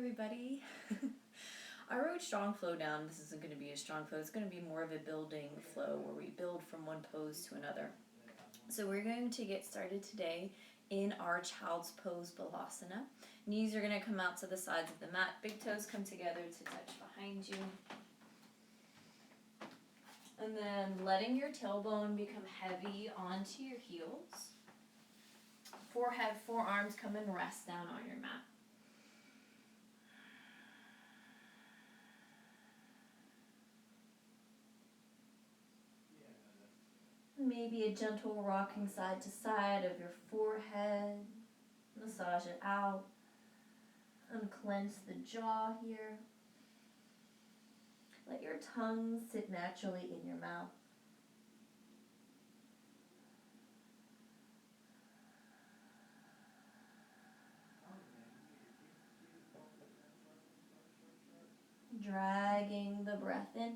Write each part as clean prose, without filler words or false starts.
everybody. I wrote strong flow down. This isn't going to be a strong flow. It's going to be more of a building flow where we build from one pose to another. So we're going to get started today in our child's pose balasana. Knees are going to come out to the sides of the mat. Big toes come together to touch behind you. And then letting your tailbone become heavy onto your heels. Forehead, forearms come and rest down on your mat. Maybe a gentle rocking side to side of your forehead. Massage it out. Unclench the jaw here. Let your tongue sit naturally in your mouth. Dragging the breath in.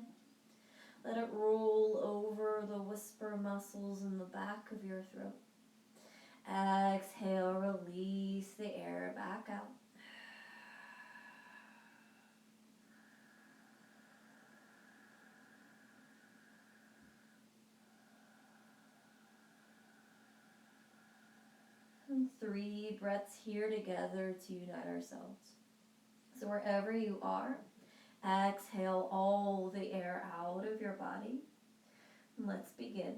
Let it roll over the whisper muscles in the back of your throat. Exhale, release the air back out. And 3 breaths here together to unite ourselves. So wherever you are, exhale all the air out of your body. Let's begin.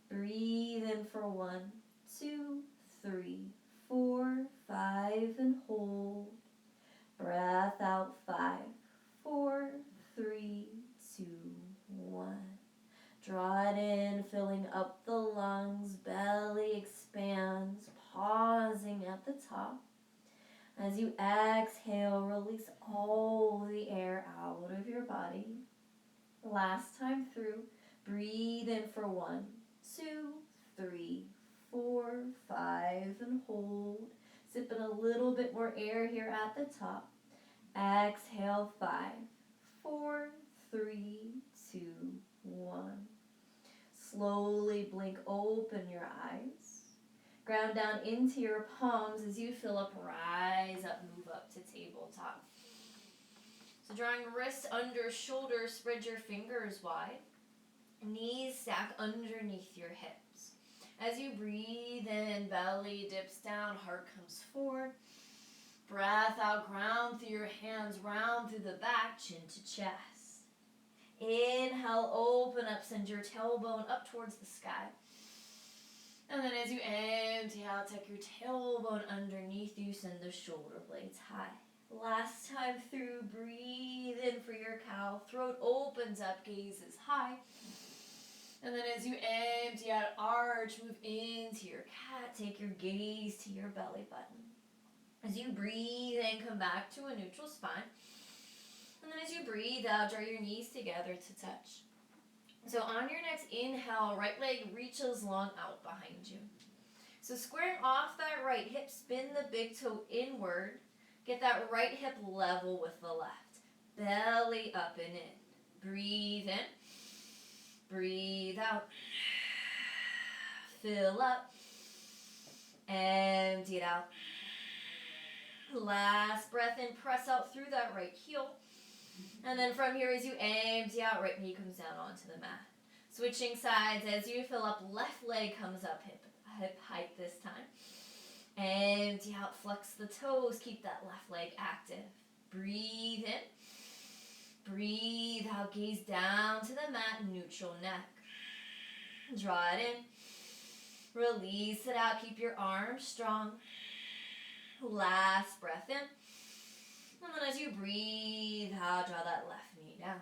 Breathe in for 1, 2, 3, 4, 5, and hold. Breath out 5, 4, 3, 2, 1. Draw it in, filling up the lungs, belly expands, pausing at the top. As you exhale, release all the air out of your body. Last time through, breathe in for 1, 2, 3, 4, 5, and hold. Sip in a little bit more air here at the top. Exhale, 5, 4, 3, 2, 1. Slowly blink open your eyes. Ground down into your palms as you fill up, rise up, move up to tabletop. So drawing wrists under shoulders, spread your fingers wide. Knees stack underneath your hips. As you breathe in, belly dips down, heart comes forward. Breath out, ground through your hands, round through the back, chin to chest. Inhale, open up, send your tailbone up towards the sky. And then as you empty out, take your tailbone underneath you, send the shoulder blades high. Last time through, breathe in for your cow. Throat opens up, gaze is high. And then as you empty out, arch, move into your cat. Take your gaze to your belly button. As you breathe in, come back to a neutral spine. And then as you breathe out, draw your knees together to touch. So on your next inhale, right leg reaches long out behind you. So squaring off that right hip, spin the big toe inward. Get that right hip level with the left. Belly up and in. Breathe in. Breathe out. Fill up. Empty it out. Last breath in, press out through that right heel. And then from here, as you empty out, right knee comes down onto the mat. Switching sides, as you fill up, left leg comes up, hip height this time. Empty out, flex the toes, keep that left leg active. Breathe in. Breathe out, gaze down to the mat, neutral neck. Draw it in. Release it out, keep your arms strong. Last breath in. And then as you breathe out, draw that left knee down.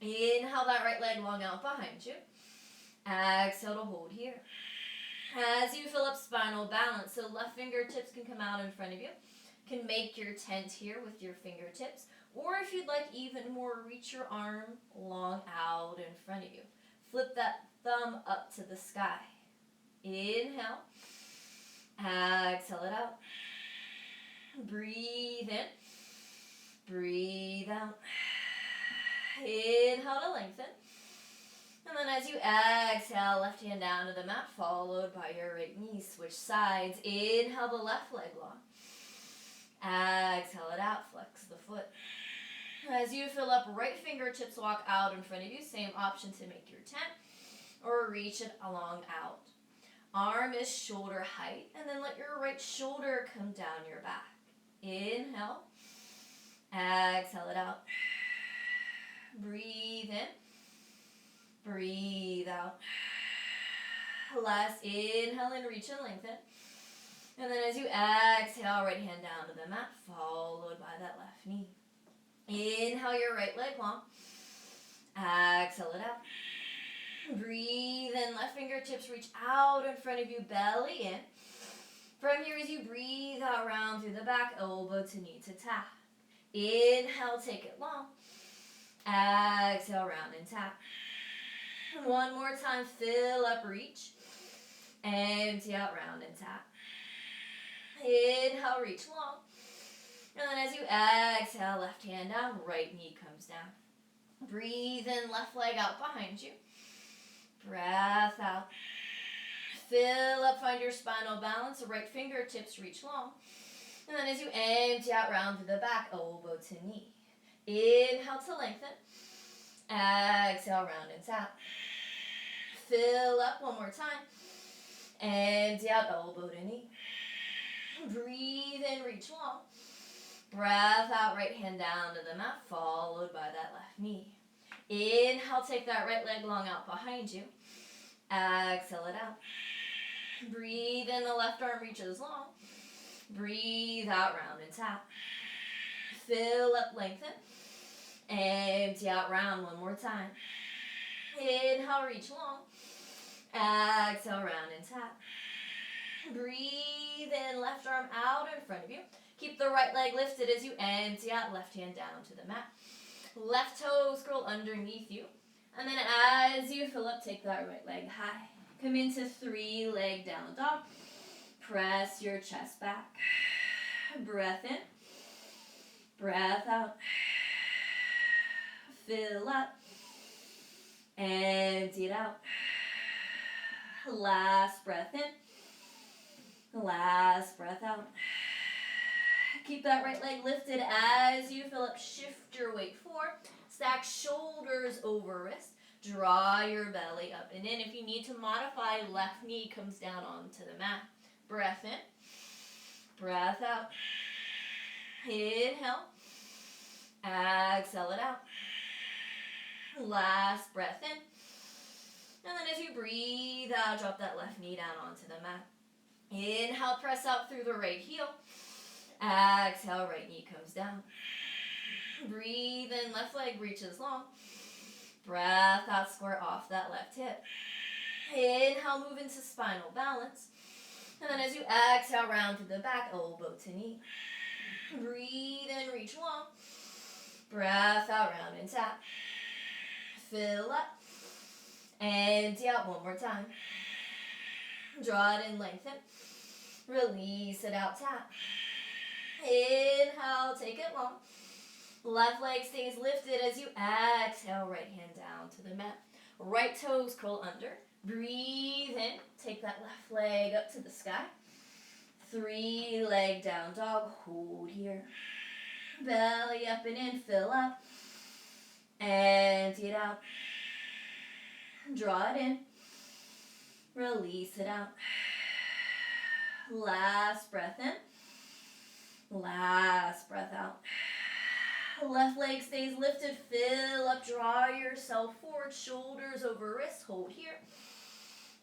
Inhale that right leg long out behind you. Exhale to hold here. As you fill up spinal balance, so left fingertips can come out in front of you. Can make your tent here with your fingertips. Or if you'd like even more, reach your arm long out in front of you. Flip that thumb up to the sky. Inhale. Exhale it out. Breathe in. Breathe out. Inhale to lengthen. And then as you exhale, left hand down to the mat, followed by your right knee. Switch sides. Inhale the left leg long. Exhale it out, flex the foot. As you fill up, right fingertips walk out in front of you. Same option to make your 10 or reach it along out. Arm is shoulder height, and then let your right shoulder come down your back. Inhale. Exhale it out. Breathe in. Breathe out. Last inhale and reach and lengthen. And then as you exhale, right hand down to the mat, followed by that left knee. Inhale your right leg long. Exhale it out. Breathe in, left fingertips reach out in front of you, belly in. From here, as you breathe out, round through the back, elbow to knee to tap. Inhale, take it long. Exhale, round and tap. One more time, fill up, reach. Empty out, round and tap. Inhale, reach long. And then as you exhale, left hand down, right knee comes down. Breathe in, left leg out behind you. Breath out. Fill up, find your spinal balance. Right fingertips reach long. And then as you empty out, round to the back, elbow to knee. Inhale to lengthen. Exhale, round and tap. Fill up one more time. Empty out, elbow to knee. Breathe in, reach long. Breath out, right hand down to the mat, followed by that left knee. Inhale, take that right leg long out behind you. Exhale it out. Breathe in, the left arm reaches long. Breathe out, round and tap. Fill up, lengthen. Empty out, round one more time. Inhale, reach long. Exhale, round and tap. Breathe in, left arm out in front of you. Keep the right leg lifted as you empty out, left hand down to the mat. Left toe scroll underneath you. And then as you fill up, take that right leg high. Come into 3-leg down dog. Press your chest back. Breath in. Breath out. Fill up. Empty it out. Last breath in. Last breath out. Keep that right leg lifted as you fill up. Shift your weight forward. Stack shoulders over wrist. Draw your belly up and in. If you need to modify, left knee comes down onto the mat. Breath in. Breath out. Inhale. Exhale it out. Last breath in. And then as you breathe out, drop that left knee down onto the mat. Inhale, press out through the right heel. Exhale, right knee comes down. Breathe in, left leg reaches long. Breath out, square off that left hip. Inhale, move into spinal balance. And then as you exhale, round to the back, elbow to knee. Breathe in, reach long. Breath out, round and tap. Fill up. Empty out one more time. Draw it in, lengthen. Release it out, tap. Inhale, take it long. Left leg stays lifted as you exhale, right hand down to the mat. Right toes curl under. Breathe in, take that left leg up to the sky. 3-leg down dog, hold here. Belly up and in, fill up. Empty it out. Draw it in. Release it out. Last breath in. Last breath out. Left leg stays lifted. Fill up. Draw yourself forward. Shoulders over wrists. Hold here.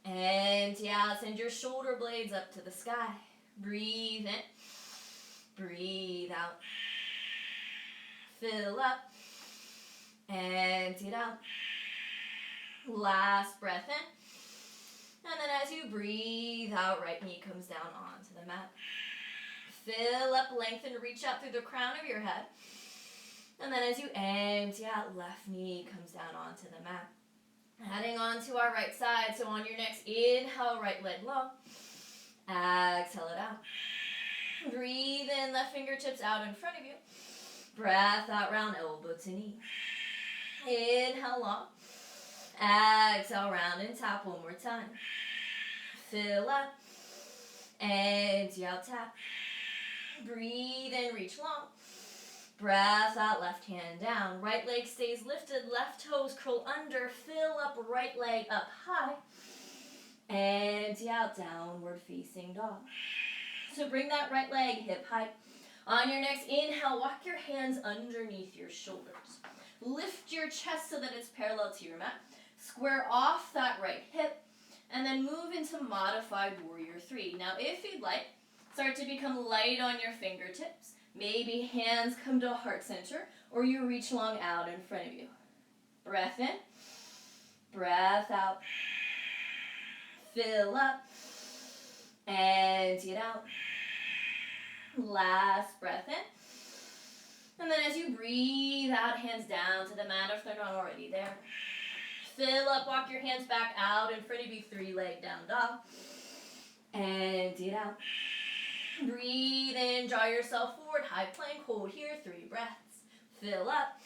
Empty out. Send your shoulder blades up to the sky. Breathe in. Breathe out. Fill up. Empty it out. Last breath in. And then as you breathe out, right knee comes down onto the mat. Fill up, lengthen, reach out through the crown of your head. And then as you empty out, left knee comes down onto the mat. Heading on to our right side. So on your next inhale, right leg low. Exhale it out. Breathe in, left fingertips out in front of you. Breath out, round elbow to knee. Inhale long. Exhale, round and tap one more time. Fill up. Empty out, tap. Breathe in, reach long. Breath out, left hand down. Right leg stays lifted, left toes curl under. Fill up, right leg up high. Empty out, downward facing dog. So bring that right leg hip height. On your next inhale, walk your hands underneath your shoulders. Lift your chest so that it's parallel to your mat. Square off that right hip. And then move into modified warrior 3. Now, if you'd like, start to become light on your fingertips. Maybe hands come to heart center, or you reach long out in front of you. Breath in, breath out. Fill up, empty it out. Last breath in. And then as you breathe out, hands down to the mat if they're not already there. Fill up, walk your hands back out in front of you, 3-leg down dog. Empty it out. Breathe in, draw yourself forward, high plank, hold here, 3 breaths. Fill up,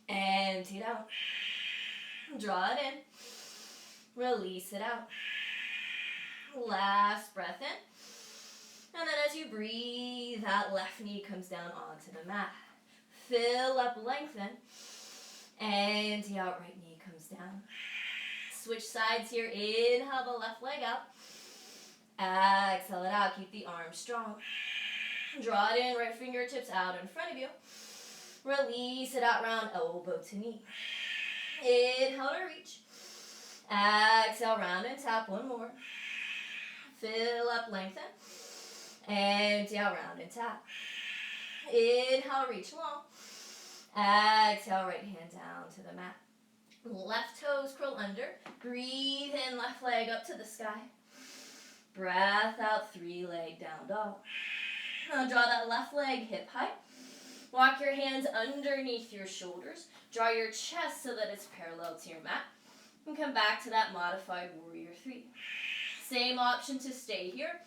empty it out. Draw it in, release it out. Last breath in. And then as you breathe out, left knee comes down onto the mat. Fill up, lengthen. Empty out, right knee comes down. Switch sides here. Inhale the left leg out. Exhale it out. Keep the arms strong. Draw it in, right fingertips out in front of you. Release it out, round elbow to knee. Inhale to reach. Exhale, round and tap. One more. Fill up, lengthen. Empty out, round and tap. Inhale, reach long. Exhale, right hand down to the mat. Left toes curl under. Breathe in, left leg up to the sky. Breath out, 3-leg down dog. Now draw that left leg hip height. Walk your hands underneath your shoulders. Draw your chest so that it's parallel to your mat. And come back to that modified warrior 3. Same option to stay here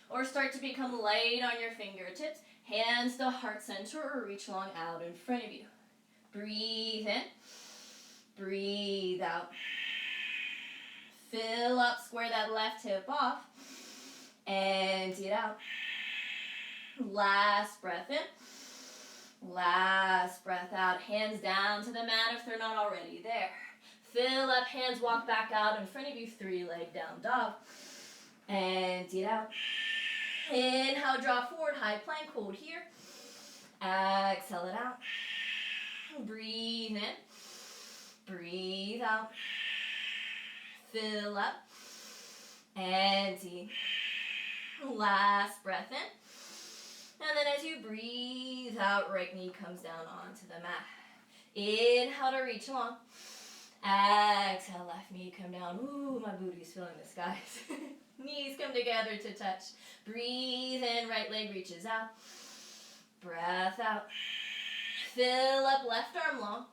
or start to become light on your fingertips. Hands to heart center or reach long out in front of you. Breathe in. Breathe out. Fill up, square that left hip off. Empty it out. Last breath in. Last breath out. Hands down to the mat if they're not already there. Fill up, hands walk back out in front of you, 3-leg down dog. Empty it out. Inhale, draw forward, high plank, hold here. Exhale it out. Breathe in. Breathe out. Fill up. Empty. Last breath in. And then as you breathe out, right knee comes down onto the mat. Inhale to reach long. Exhale, left knee come down. Ooh, my booty's filling the skies. Knees come together to touch. Breathe in, right leg reaches out. Breath out. Fill up, left arm long.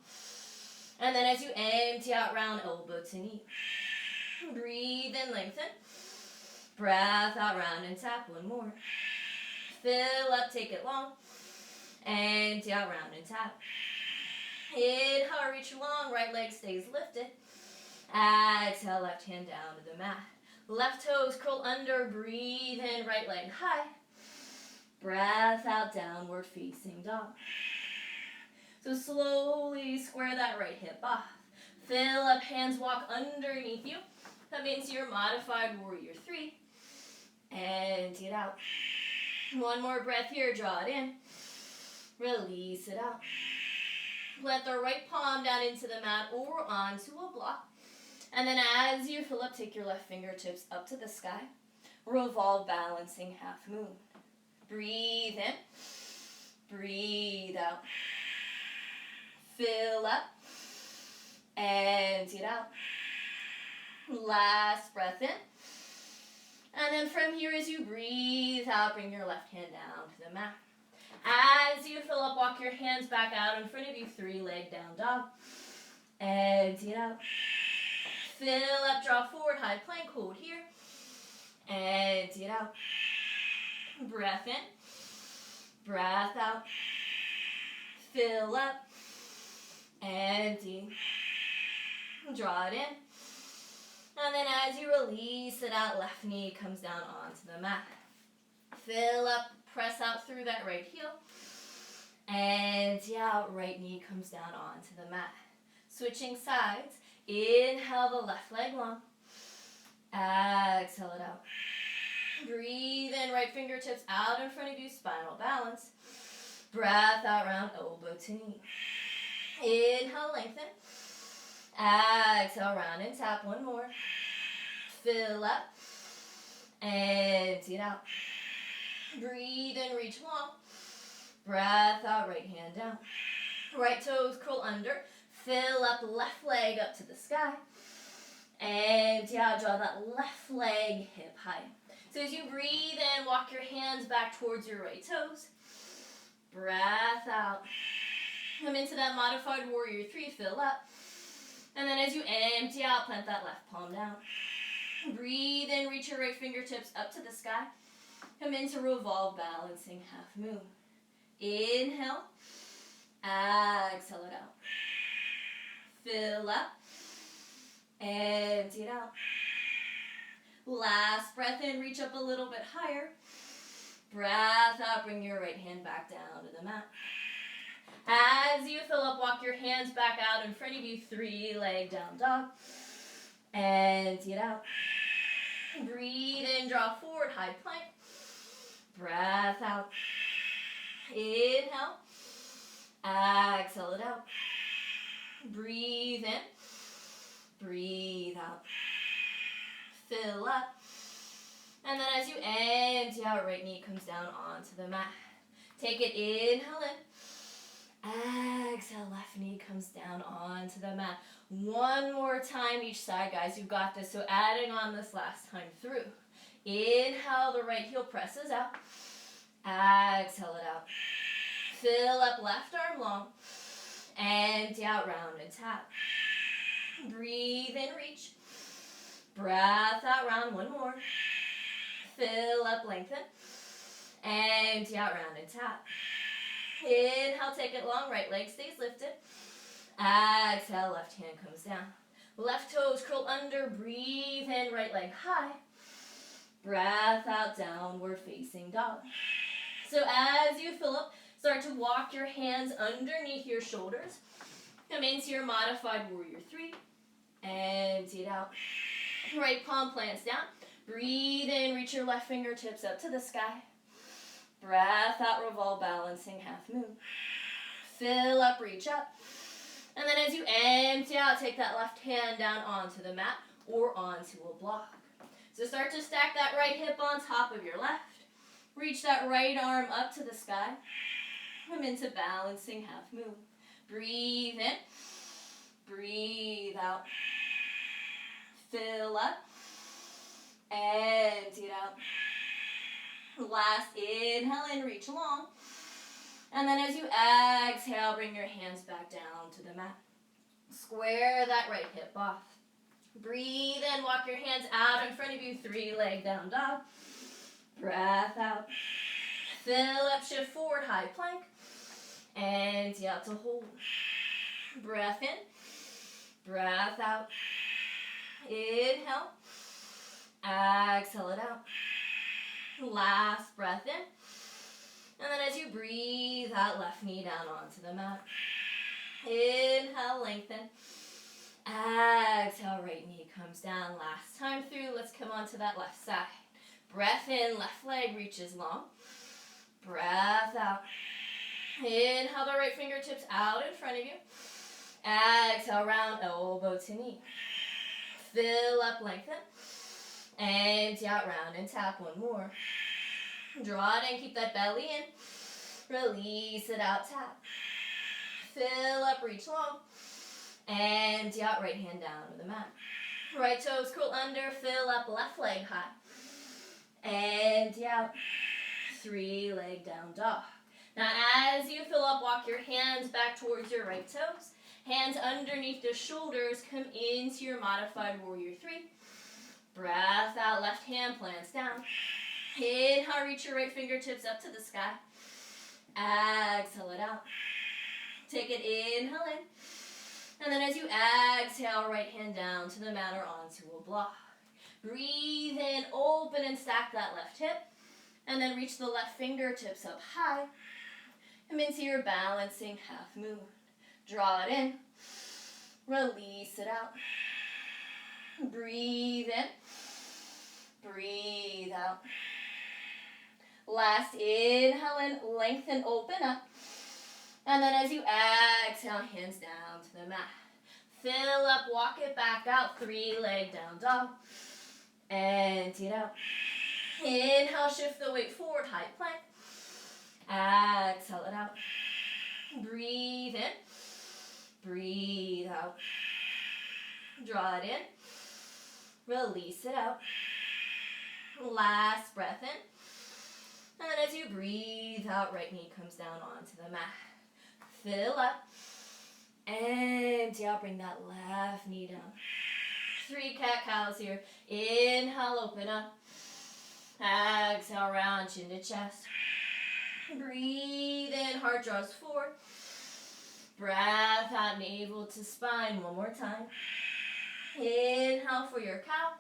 And then as you empty out, round elbow to knee. Breathe in, lengthen. Breath out, round and tap. One more. Fill up, take it long. Empty out, round and tap. Inhale, reach long, right leg stays lifted. Exhale, left hand down to the mat. Left toes curl under, breathe in, right leg high. Breath out, downward facing dog. So slowly square that right hip off. Fill up, hands walk underneath you. That means you're modified warrior 3. Empty it out. One more breath here, draw it in. Release it out. Plant the right palm down into the mat or onto a block. And then as you fill up, take your left fingertips up to the sky. Revolve, balancing half moon. Breathe in. Breathe out. Fill up. Empty it out. Last breath in. And then from here, as you breathe out, bring your left hand down to the mat. As you fill up, walk your hands back out in front of you, 3-leg down dog. Empty it out. Fill up, draw forward, high plank, hold here. Empty it out. Breath in. Breath out. Fill up. Empty. Draw it in. And then as you release it out, left knee comes down onto the mat. Fill up, press out through that right heel. And out, right knee comes down onto the mat. Switching sides. Inhale the left leg long. Exhale it out. Breathe in, right fingertips out in front of you, spinal balance. Breath out, round elbow to knee. Inhale, lengthen. Exhale, round and tap. One more. Fill up. Empty it out. Breathe in, reach long. Breath out, right hand down. Right toes curl under. Fill up, left leg up to the sky. Empty out, draw that left leg hip high. So as you breathe in, walk your hands back towards your right toes. Breath out. Come into that modified warrior 3, fill up. And then as you empty out, plant that left palm down. Breathe in, reach your right fingertips up to the sky. Come into revolve, balancing half moon. Inhale. Exhale it out. Fill up. Empty it out. Last breath in, reach up a little bit higher. Breath out, bring your right hand back down to the mat. As you fill up, walk your hands back out in front of you, 3-leg down dog. Empty it out. Breathe in, draw forward, high plank. Breath out. Inhale. Exhale it out. Breathe in. Breathe out. Fill up. And then as you empty out, right knee comes down onto the mat. Take it, inhale in. Exhale, left knee comes down onto the mat. One more time each side, guys. You've got this. So adding on this last time through. Inhale, the right heel presses out. Exhale it out. Fill up, left arm long. Empty out, round and tap. Breathe in, reach. Breath out, round, one more. Fill up, lengthen. Empty out, round and tap. Inhale, take it long, right leg stays lifted. Exhale, left hand comes down. Left toes curl under, breathe in, right leg high. Breath out, downward facing dog. So as you fill up, start to walk your hands underneath your shoulders. Come into your modified warrior 3. Empty it out. Right palm plants down. Breathe in, reach your left fingertips up to the sky. Breath out, revolve, balancing half moon. Fill up, reach up. And then as you empty out, take that left hand down onto the mat or onto a block. So start to stack that right hip on top of your left. Reach that right arm up to the sky. Come into balancing half moon. Breathe in. Breathe out. Fill up. Empty it out. Last inhale in, reach long. And then as you exhale, bring your hands back down to the mat. Square that right hip off. Breathe in, walk your hands out in front of you, 3-leg down dog. Breath out. Fill up, shift forward, high plank. Empty out to hold. Breath in. Breath out. Inhale. Exhale it out. Last breath in. And then as you breathe out, left knee down onto the mat. Inhale, lengthen. Exhale, right knee comes down. Last time through, let's come onto that left side. Breath in, left leg reaches long. Breath out. Inhale, the right fingertips out in front of you. Exhale, round elbow to knee. Fill up, lengthen. Empty out, round and tap. One more. Draw it in, keep that belly in. Release it out, tap. Fill up, reach long. Empty out, right hand down to the mat. Right toes curl under, fill up, left leg high. Empty out. 3-leg down dog. Now as you fill up, walk your hands back towards your right toes. Hands underneath the shoulders, come into your modified warrior 3. Breath out, left hand plants down. Inhale, reach your right fingertips up to the sky. Exhale it out. Take it, inhale in. And then as you exhale, right hand down to the mat or onto a block. Breathe in, open and stack that left hip. And then reach the left fingertips up high. Come into your balancing half moon. Draw it in. Release it out. Breathe in. Breathe out. Last inhale in, lengthen, open up. And then as you exhale, hands down to the mat. Fill up, walk it back out, 3-leg down dog. Empty it out. Inhale, shift the weight forward, high plank. Exhale it out. Breathe in. Breathe out. Draw it in. Release it out. Last breath in. And then as you breathe out, right knee comes down onto the mat. Fill up. Empty out. Bring that left knee down. 3 cat-cows here. Inhale, open up. Exhale, round chin to chest. Breathe in, heart draws forward. Breath out, navel to spine. One more time. Inhale for your cow.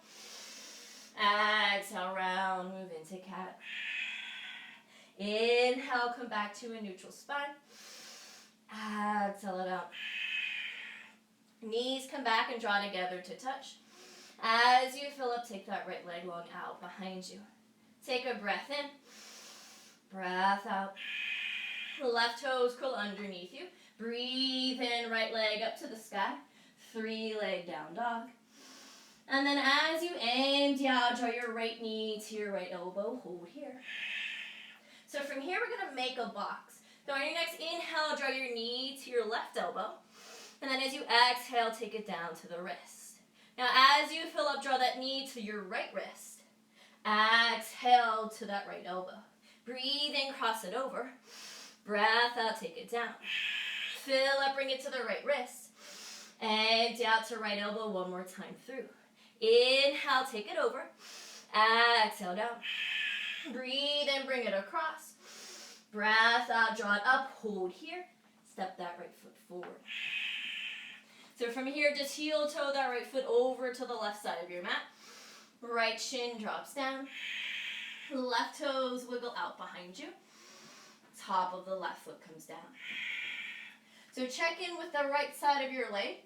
Exhale, round, move into cat. Inhale, come back to a neutral spine. Exhale it out. Knees come back and draw together to touch. As you fill up, take that right leg long out behind you. Take a breath in. Breath out. Left toes curl underneath you. Breathe in, right leg up to the sky. 3-leg down dog. And then as you empty out, draw your right knee to your right elbow. Hold here. So from here, we're going to make a box. So on your next inhale, draw your knee to your left elbow. And then as you exhale, take it down to the wrist. Now as you fill up, draw that knee to your right wrist. Exhale to that right elbow. Breathe in, cross it over. Breath out, take it down. Fill up, bring it to the right wrist. Empty out to right elbow one more time through. Inhale, take it over. Exhale down. Breathe in, bring it across. Breath out, draw it up, hold here. Step that right foot forward. So from here, just heel toe that right foot over to the left side of your mat. Right shin drops down. Left toes wiggle out behind you. Top of the left foot comes down. So check in with the right side of your leg.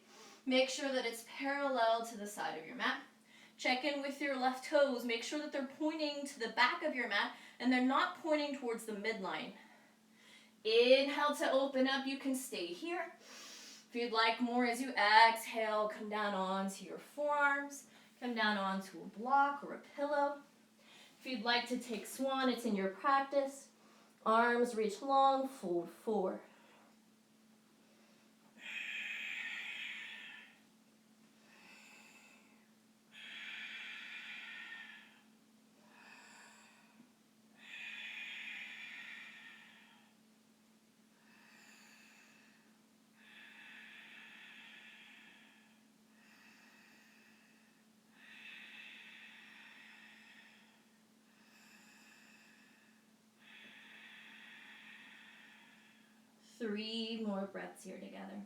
Make sure that it's parallel to the side of your mat. Check in with your left toes. Make sure that they're pointing to the back of your mat and they're not pointing towards the midline. Inhale to open up. You can stay here. If you'd like more, as you exhale, come down onto your forearms. Come down onto a block or a pillow. If you'd like to take swan, it's in your practice. Arms reach long, fold forward. Three more breaths here together.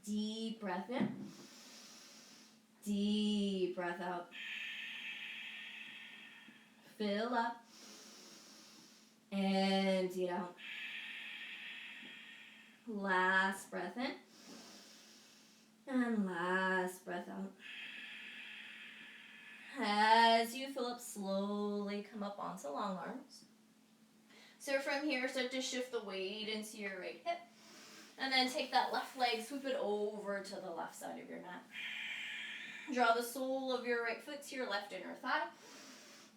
Deep breath in. Deep breath out. Fill up. Empty it out. Last breath in. And last breath out. As you fill up, slowly come up onto long arms. So from here, start to shift the weight into your right hip. And then take that left leg, swoop it over to the left side of your mat. Draw the sole of your right foot to your left inner thigh.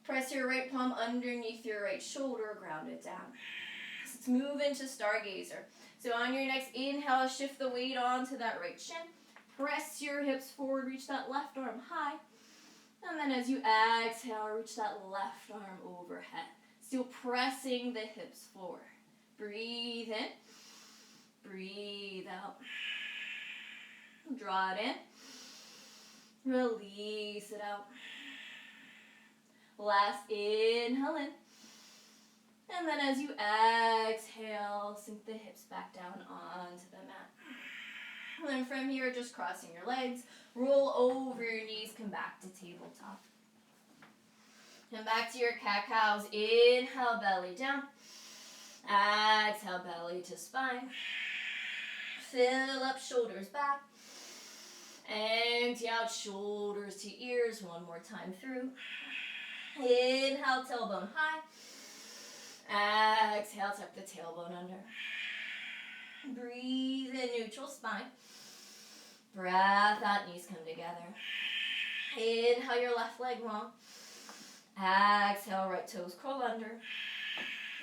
Press your right palm underneath your right shoulder, ground it down. Let's move into Stargazer. So on your next inhale, shift the weight onto that right shin. Press your hips forward, reach that left arm high. And then as you exhale, reach that left arm overhead. Still pressing the hips forward. Breathe in. Breathe out. Draw it in. Release it out. Last inhale in. And then as you exhale, sink the hips back down onto the mat. And then from here, just crossing your legs. Roll over your knees, come back to tabletop. Come back to your cat-cows. Inhale, belly down. Exhale, belly to spine. Fill up, shoulders back. Empty out, shoulders to ears. One more time through. Inhale, tailbone high. Exhale, tuck the tailbone under. Breathe in, neutral spine. Breath out, knees come together. Inhale, your left leg long. Exhale, right toes curl under.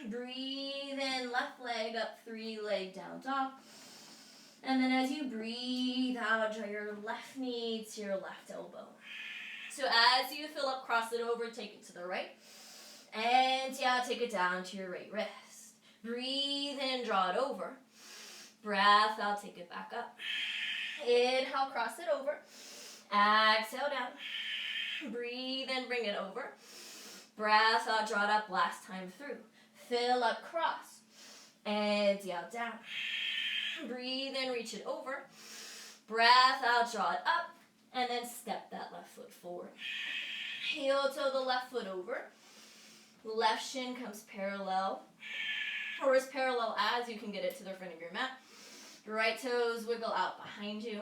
Breathe in, left leg up, 3 leg down dog. And then as you breathe out, draw your left knee to your left elbow. So as you fill up, cross it over, take it to the right. And yeah, take it down to your right wrist. Breathe in, draw it over. Breath out, take it back up. Inhale, cross it over. Exhale down. Breathe in, bring it over. Breath out, draw it up, last time through. Fill up, cross. And out, down. Breathe in, reach it over. Breath out, draw it up. And then step that left foot forward. Heel toe the left foot over. Left shin comes parallel. Or as parallel as you can get it to the front of your mat. Right toes wiggle out behind you.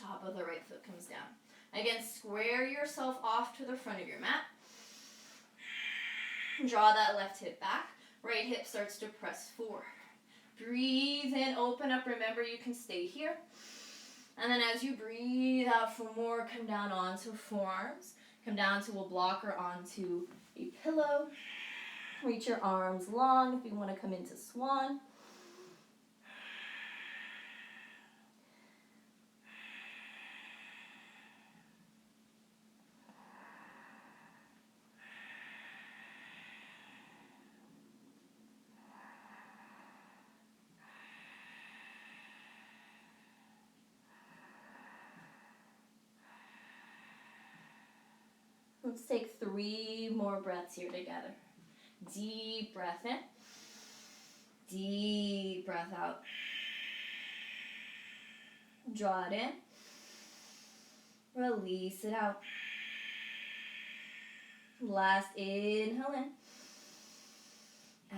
Top of the right foot comes down. Again, square yourself off to the front of your mat. Draw that left hip back. Right hip starts to press forward. Breathe in, open up. Remember, you can stay here. And then as you breathe out for more, come down onto forearms. Come down to a block or onto a pillow. Reach your arms long if you want to come into swan. Let's take 3 more breaths here together. Deep breath in. Deep breath out. Draw it in. Release it out. Last inhale in.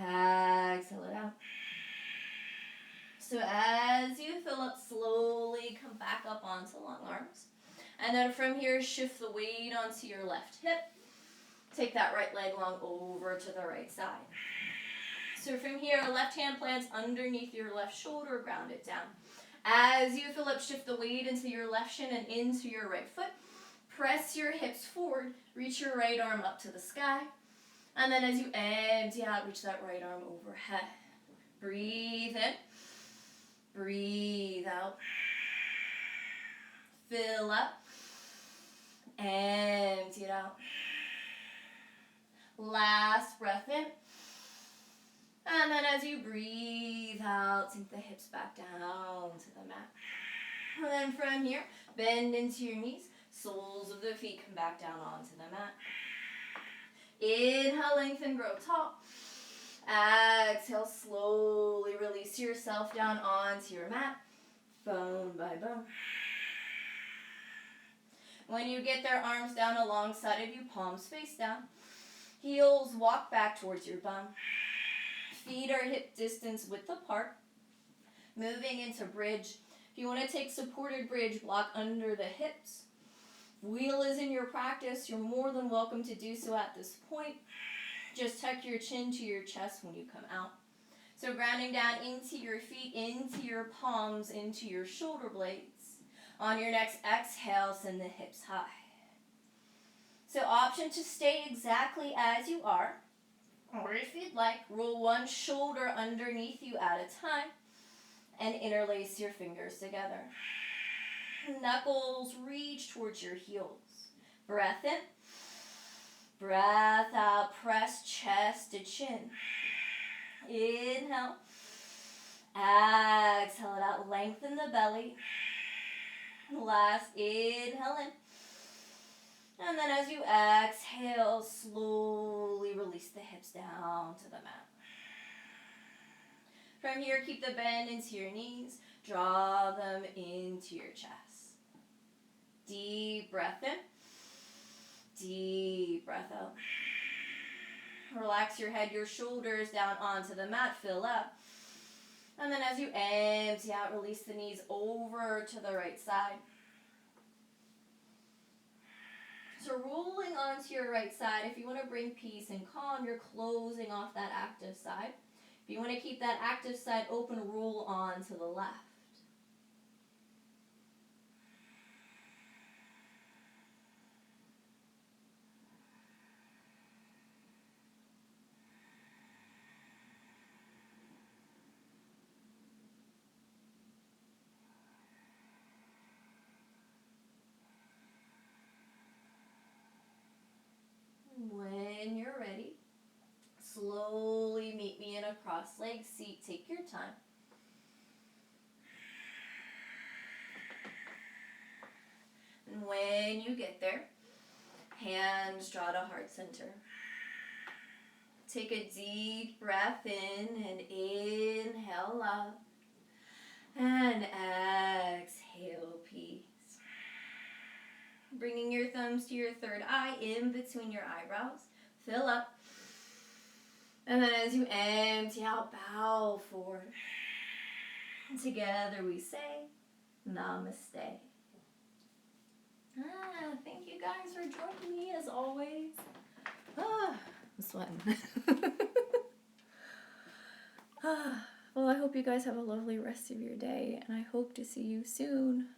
Exhale it out. So as you fill up, slowly come back up onto long arms. And then from here, shift the weight onto your left hip. Take that right leg long over to the right side. So from here, left hand plants underneath your left shoulder, ground it down. As you fill up, shift the weight into your left shin and into your right foot. Press your hips forward, reach your right arm up to the sky. And then as you empty out, reach that right arm overhead. Breathe in, breathe out. Fill up, empty it out. Last breath in. And then as you breathe out, sink the hips back down to the mat. And then from here, bend into your knees. Soles of the feet come back down onto the mat. Inhale, lengthen, grow tall. Exhale, slowly release yourself down onto your mat, bone by bone. When you get their arms down alongside of you, palms face down. Heels walk back towards your bum. Feet are hip distance width apart. Moving into bridge. If you want to take supported bridge, block under the hips. Wheel is in your practice. You're more than welcome to do so at this point. Just tuck your chin to your chest when you come out. So grounding down into your feet, into your palms, into your shoulder blades. On your next exhale, send the hips high. So option to stay exactly as you are. Or if you'd like, roll one shoulder underneath you at a time and interlace your fingers together. Knuckles reach towards your heels. Breath in. Breath out. Press chest to chin. Inhale. Exhale it out. Lengthen the belly. Last inhale in. And then as you exhale, slowly release the hips down to the mat. From here, keep the bend into your knees. Draw them into your chest. Deep breath in. Deep breath out. Relax your head, your shoulders down onto the mat. Fill up. And then as you empty out, release the knees over to the right side. So rolling onto your right side, if you want to bring peace and calm, you're closing off that active side. If you want to keep that active side open, roll on to the left. When you're ready, slowly meet me in a cross-legged seat. Take your time. And when you get there, hands draw to heart center. Take a deep breath in and inhale up. And exhale, peace. Bringing your thumbs to your third eye, in between your eyebrows. Fill up. And then as you empty out, bow forward. Together we say, Namaste. Thank you guys for joining me as always. I'm sweating. Well, I hope you guys have a lovely rest of your day, and I hope to see you soon.